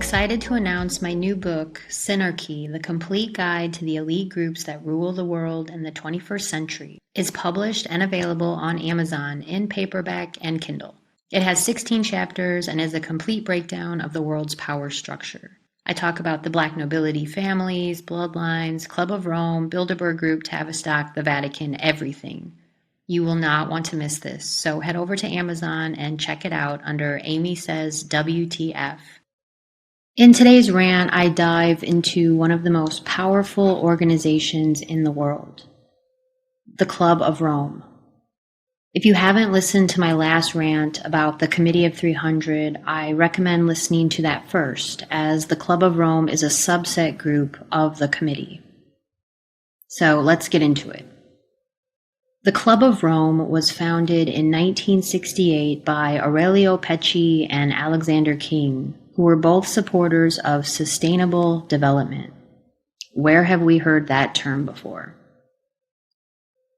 Excited to announce my new book, Synarchy, The Complete Guide to the Elite Groups That Rule the World in the 21st Century, is published and available on Amazon in paperback and Kindle. It has 16 chapters and is a complete breakdown of the world's power structure. I talk about the Black nobility families, bloodlines, Club of Rome, Bilderberg Group, Tavistock, the Vatican, everything. You will not want to miss this, so head over to Amazon and check it out under Amy Says WTF. In today's rant, I dive into one of the most powerful organizations in the world, the Club of Rome. If you haven't listened to my last rant about the Committee of 300, I recommend listening to that first, as the Club of Rome is a subset group of the committee. So let's get into it. The Club of Rome was founded in 1968 by Aurelio Pecci and Alexander King, who were both supporters of sustainable development. Where have we heard that term before?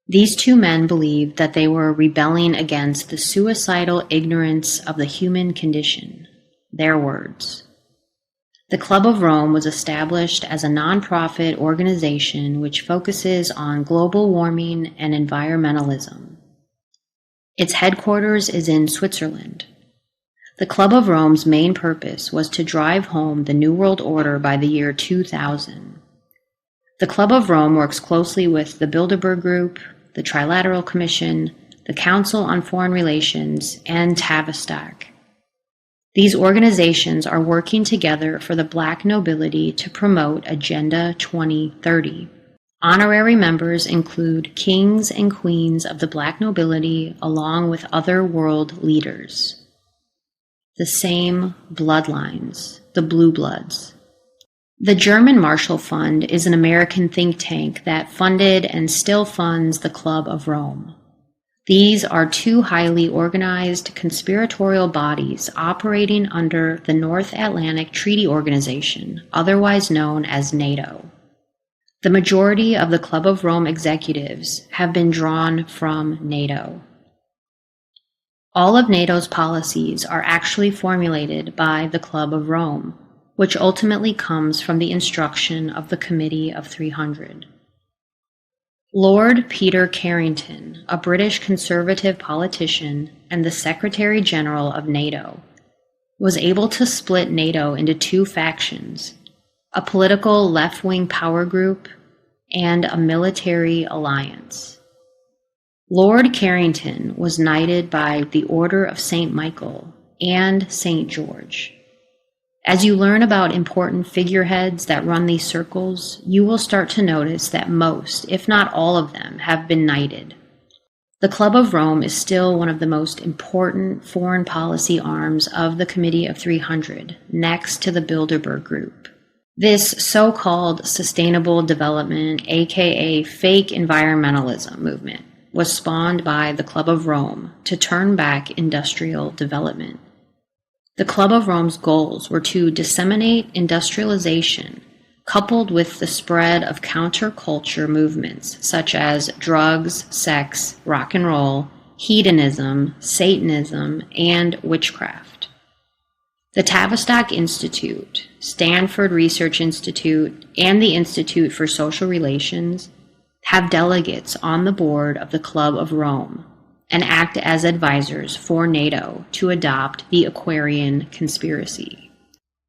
These two men believed that they were rebelling against the suicidal ignorance of the human condition. Their words. The Club of Rome was established as a nonprofit organization which focuses on global warming and environmentalism. Its headquarters is in Switzerland. The Club of Rome's main purpose was to drive home the New World Order by the year 2000. The Club of Rome works closely with the Bilderberg Group, the Trilateral Commission, the Council on Foreign Relations, and Tavistock. These organizations are working together for the Black nobility to promote Agenda 2030. Honorary members include kings and queens of the Black nobility along with other world leaders. The same bloodlines, the Blue Bloods. The German Marshall Fund is an American think tank that funded and still funds the Club of Rome. These are two highly organized conspiratorial bodies operating under the North Atlantic Treaty Organization, otherwise known as NATO. The majority of the Club of Rome executives have been drawn from NATO. All of NATO's policies are actually formulated by the Club of Rome, which ultimately comes from the instruction of the Committee of 300. Lord Peter Carrington, a British conservative politician and the Secretary General of NATO, was able to split NATO into two factions, a political left-wing power group and a military alliance. Lord Carrington was knighted by the Order of St. Michael and St. George. As you learn about important figureheads that run these circles, you will start to notice that most, if not all of them, have been knighted. The Club of Rome is still one of the most important foreign policy arms of the Committee of 300, next to the Bilderberg Group. This so-called sustainable development, aka fake environmentalism movement, was spawned by the Club of Rome to turn back industrial development. The Club of Rome's goals were to disseminate industrialization, coupled with the spread of counterculture movements such as drugs, sex, rock and roll, hedonism, Satanism, and witchcraft. The Tavistock Institute, Stanford Research Institute, and the Institute for Social Relations have delegates on the board of the Club of Rome and act as advisors for NATO to adopt the Aquarian Conspiracy.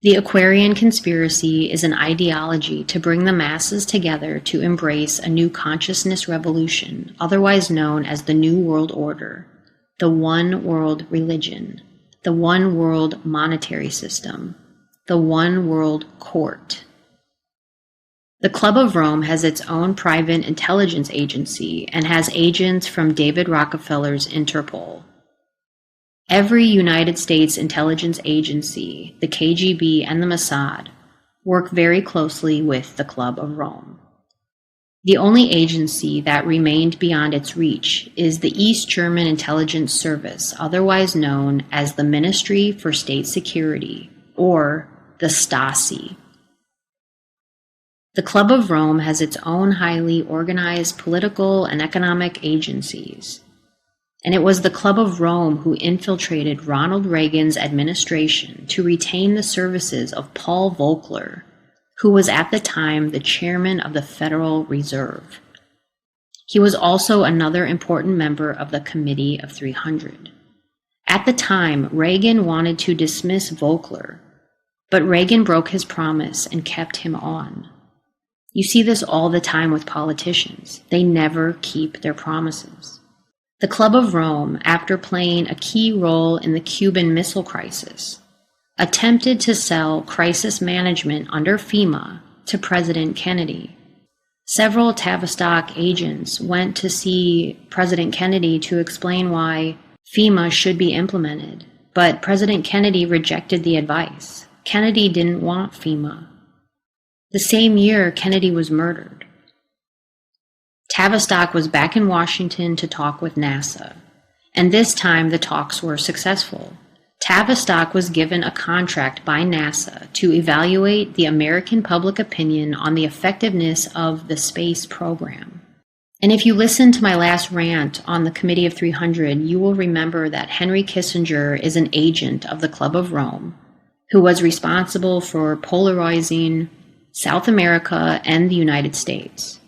The Aquarian Conspiracy is an ideology to bring the masses together to embrace a new consciousness revolution, otherwise known as the New World Order, the One World Religion, the One World Monetary System, the One World Court. The Club of Rome has its own private intelligence agency and has agents from David Rockefeller's Interpol. Every United States intelligence agency, the KGB and the Mossad, work very closely with the Club of Rome. The only agency that remained beyond its reach is the East German Intelligence Service, otherwise known as the Ministry for State Security, or the Stasi. The Club of Rome has its own highly organized political and economic agencies, and it was the Club of Rome who infiltrated Ronald Reagan's administration to retain the services of Paul Volcker, who was at the time the chairman of the Federal Reserve. He was also another important member of the Committee of 300. At the time, Reagan wanted to dismiss Volcker, but Reagan broke his promise and kept him on. You see this all the time with politicians. They never keep their promises. The Club of Rome, after playing a key role in the Cuban Missile Crisis, attempted to sell crisis management under FEMA to President Kennedy. Several Tavistock agents went to see President Kennedy to explain why FEMA should be implemented, but President Kennedy rejected the advice. Kennedy didn't want FEMA. The same year, Kennedy was murdered. Tavistock was back in Washington to talk with NASA, and this time the talks were successful. Tavistock was given a contract by NASA to evaluate the American public opinion on the effectiveness of the space program. And if you listen to my last rant on the Committee of 300, you will remember that Henry Kissinger is an agent of the Club of Rome, who was responsible for polarizing South America and the United States.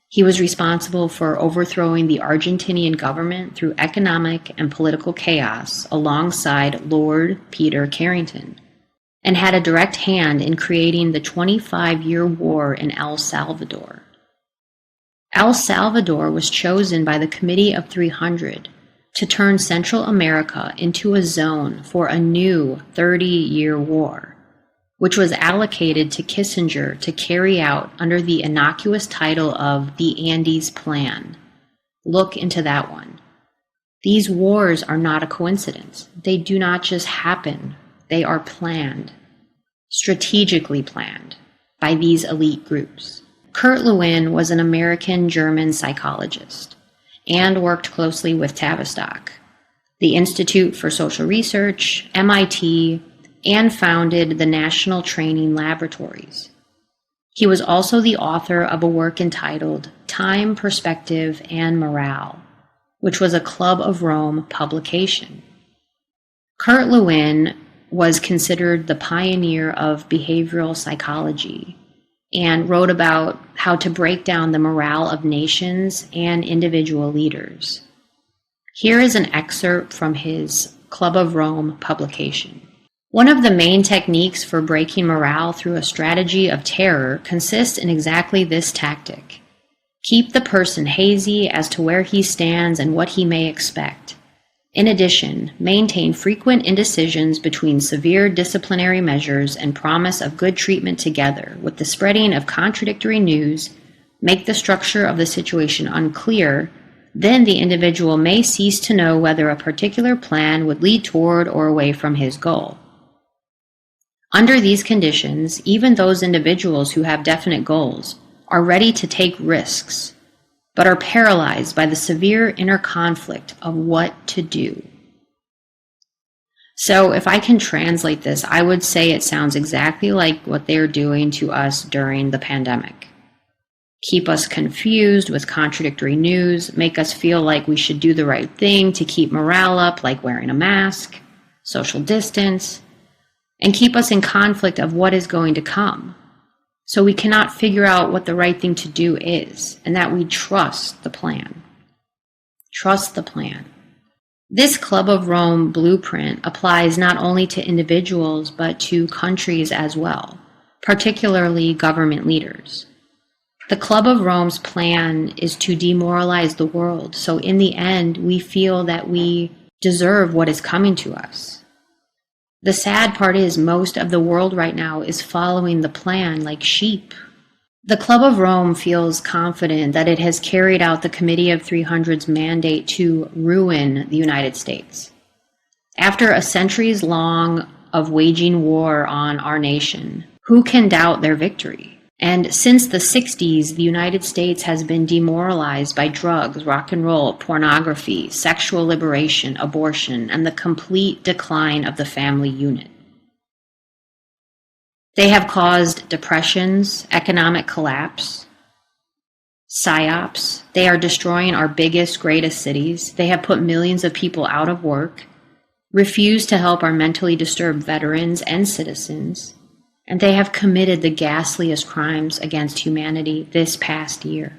He was responsible for overthrowing the Argentinian government through economic and political chaos alongside Lord Peter Carrington, and had a direct hand in creating the 25-year war in El Salvador. El Salvador was chosen by the Committee of 300 to turn Central America into a zone for a new 30-year war, which was allocated to Kissinger to carry out under the innocuous title of the Andes Plan. Look into that one. These wars are not a coincidence. They do not just happen. They are planned, strategically planned by these elite groups. Kurt Lewin was an American-German psychologist and worked closely with Tavistock, the Institute for Social Research, MIT, and founded the National Training Laboratories. He was also the author of a work entitled Time, Perspective, and Morale, which was a Club of Rome publication. Kurt Lewin was considered the pioneer of behavioral psychology and wrote about how to break down the morale of nations and individual leaders. Here is an excerpt from his Club of Rome publication. One of the main techniques for breaking morale through a strategy of terror consists in exactly this tactic. Keep the person hazy as to where he stands and what he may expect. In addition, maintain frequent indecisions between severe disciplinary measures and promise of good treatment together with the spreading of contradictory news, make the structure of the situation unclear, then the individual may cease to know whether a particular plan would lead toward or away from his goal. Under these conditions, even those individuals who have definite goals are ready to take risks, but are paralyzed by the severe inner conflict of what to do. So if I can translate this, I would say it sounds exactly like what they're doing to us during the pandemic. Keep us confused with contradictory news, make us feel like we should do the right thing to keep morale up, like wearing a mask, social distance, and keep us in conflict of what is going to come. So we cannot figure out what the right thing to do is, and that we trust the plan. Trust the plan. This Club of Rome blueprint applies not only to individuals, but to countries as well, particularly government leaders. The Club of Rome's plan is to demoralize the world, so in the end, we feel that we deserve what is coming to us. The sad part is most of the world right now is following the plan like sheep. The Club of Rome feels confident that it has carried out the Committee of 300's mandate to ruin the United States. After a centuries long of waging war on our nation, who can doubt their victory? And since the 60s, the United States has been demoralized by drugs, rock and roll, pornography, sexual liberation, abortion, and the complete decline of the family unit. They have caused depressions, economic collapse, psyops. They are destroying our biggest, greatest cities. They have put millions of people out of work, refused to help our mentally disturbed veterans and citizens, and they have committed the ghastliest crimes against humanity this past year.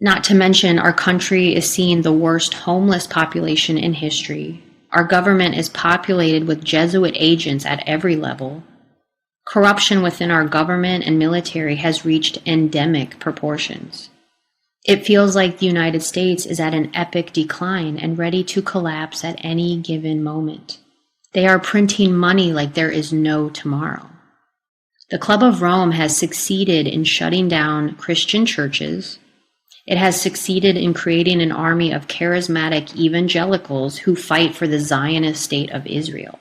Not to mention, our country is seeing the worst homeless population in history. Our government is populated with Jesuit agents at every level. Corruption within our government and military has reached endemic proportions. It feels like the United States is at an epic decline and ready to collapse at any given moment. They are printing money like there is no tomorrow. The Club of Rome has succeeded in shutting down Christian churches. It has succeeded in creating an army of charismatic evangelicals who fight for the Zionist state of Israel.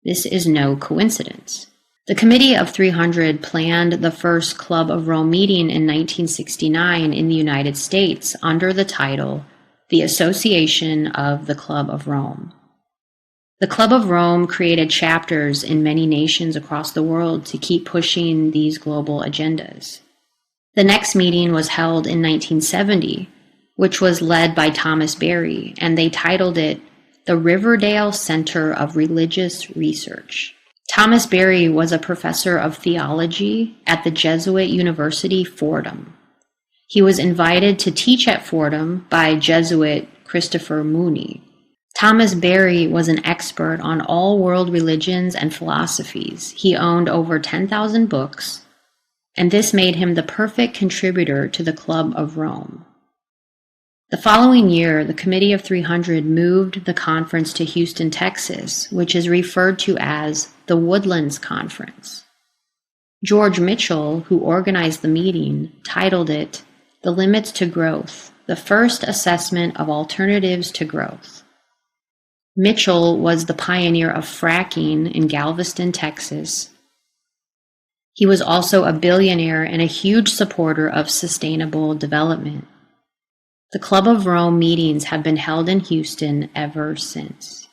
This is no coincidence. The Committee of 300 planned the first Club of Rome meeting in 1969 in the United States under the title, The Association of the Club of Rome. The Club of Rome created chapters in many nations across the world to keep pushing these global agendas. The next meeting was held in 1970, which was led by Thomas Berry, and they titled it the Riverdale Center of Religious Research. Thomas Berry was a professor of theology at the Jesuit University Fordham. He was invited to teach at Fordham by Jesuit Christopher Mooney. Thomas Berry was an expert on all world religions and philosophies. He owned over 10,000 books, and this made him the perfect contributor to the Club of Rome. The following year, the Committee of 300 moved the conference to Houston, Texas, which is referred to as the Woodlands Conference. George Mitchell, who organized the meeting, titled it The Limits to Growth, the First Assessment of Alternatives to Growth. Mitchell was the pioneer of fracking in Galveston, Texas. He was also a billionaire and a huge supporter of sustainable development. The Club of Rome meetings have been held in Houston ever since.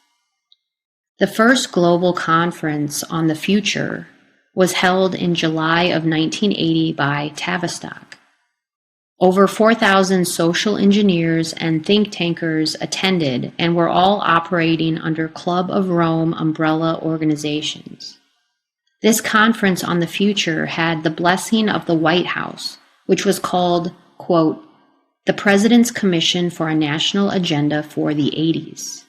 The first global conference on the future was held in July of 1980 by Tavistock. Over 4,000 social engineers and think tankers attended and were all operating under Club of Rome umbrella organizations. This conference on the future had the blessing of the White House, which was called, quote, the President's Commission for a National Agenda for the 80s.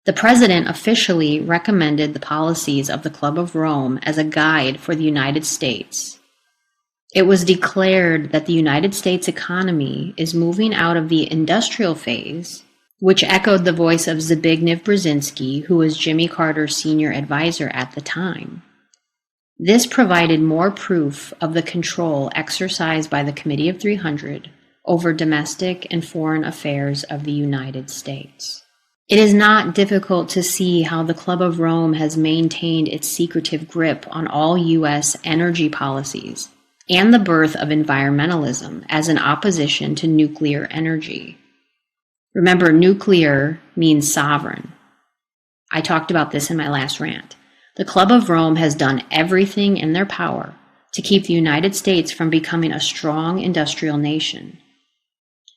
The President officially recommended the policies of the Club of Rome as a guide for the United States. It was declared that the United States economy is moving out of the industrial phase, which echoed the voice of Zbigniew Brzezinski, who was Jimmy Carter's senior advisor at the time. This provided more proof of the control exercised by the Committee of 300 over domestic and foreign affairs of the United States. It is not difficult to see how the Club of Rome has maintained its secretive grip on all U.S. energy policies and the birth of environmentalism as an opposition to nuclear energy. Remember, nuclear means sovereign. I talked about this in my last rant. The Club of Rome has done everything in their power to keep the United States from becoming a strong industrial nation.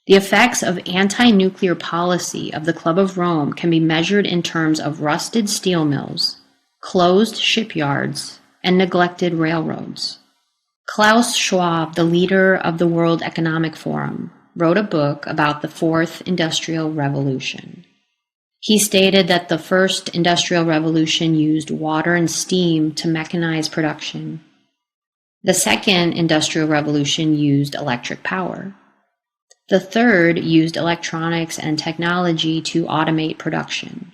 The effects of anti-nuclear policy of the Club of Rome can be measured in terms of rusted steel mills, closed shipyards, and neglected railroads. Klaus Schwab, the leader of the World Economic Forum, wrote a book about the Fourth Industrial Revolution. He stated that the first industrial revolution used water and steam to mechanize production. The second industrial revolution used electric power. The third used electronics and technology to automate production.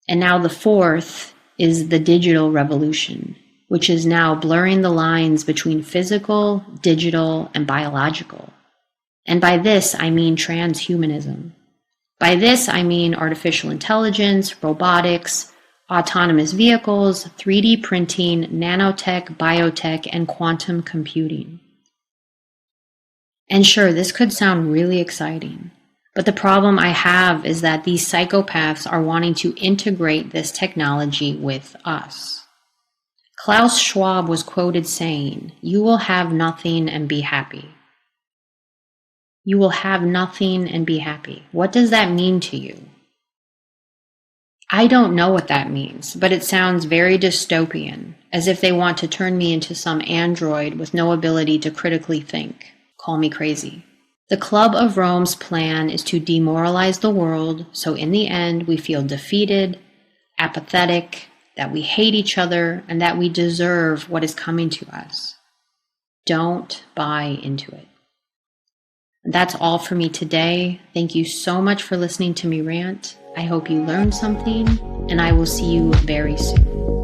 And now the fourth is the digital revolution, which is now blurring the lines between physical, digital, and biological. And by this, I mean transhumanism. By this, I mean artificial intelligence, robotics, autonomous vehicles, 3D printing, nanotech, biotech, and quantum computing. And sure, this could sound really exciting, but the problem I have is that these psychopaths are wanting to integrate this technology with us. Klaus Schwab was quoted saying, "You will have nothing and be happy." You will have nothing and be happy. What does that mean to you? I don't know what that means, but it sounds very dystopian, as if they want to turn me into some android with no ability to critically think. Call me crazy. The Club of Rome's plan is to demoralize the world, so in the end we feel defeated, apathetic, that we hate each other, and that we deserve what is coming to us. Don't buy into it. That's all for me today. Thank you so much for listening to me rant. I hope you learned something, and I will see you very soon.